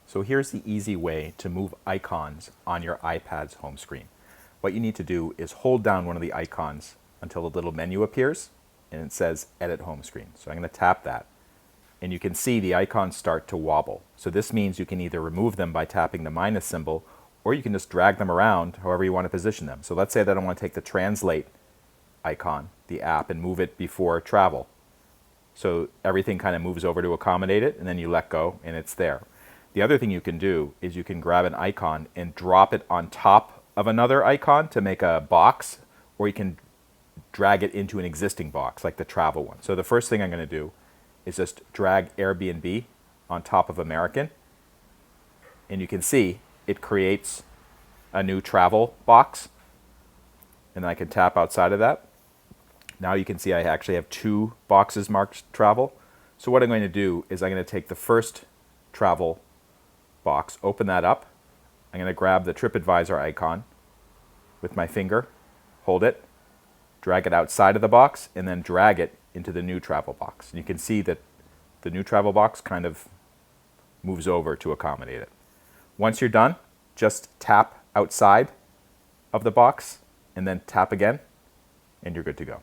So here's the easy way to move icons on your iPad's home screen. What you need to do is hold down one of the icons until the little menu appears and it says Edit Home Screen. So I'm going to tap that and you can see the icons start to wobble. So this means you can either remove them by tapping the minus symbol or you can just drag them around however you want to position them. So let's say that I want to take the translate icon, the app, and move it before travel. So everything kind of moves over to accommodate it and then you let go and it's there. The other thing you can do is you can grab an icon and drop it on top of another icon to make a box, or you can drag it into an existing box like the travel one. So the first thing I'm going to do is just drag Airbnb on top of American, and you can see it creates a new travel box, and then I can tap outside of that. Now you can see I actually have two boxes marked travel. So what I'm going to do is I'm going to take the first travel box, open that up. I'm going to grab the TripAdvisor icon with my finger, hold it, drag it outside of the box, and then drag it into the new travel box. And you can see that the new travel box kind of moves over to accommodate it. Once you're done, just tap outside of the box and then tap again, and you're good to go.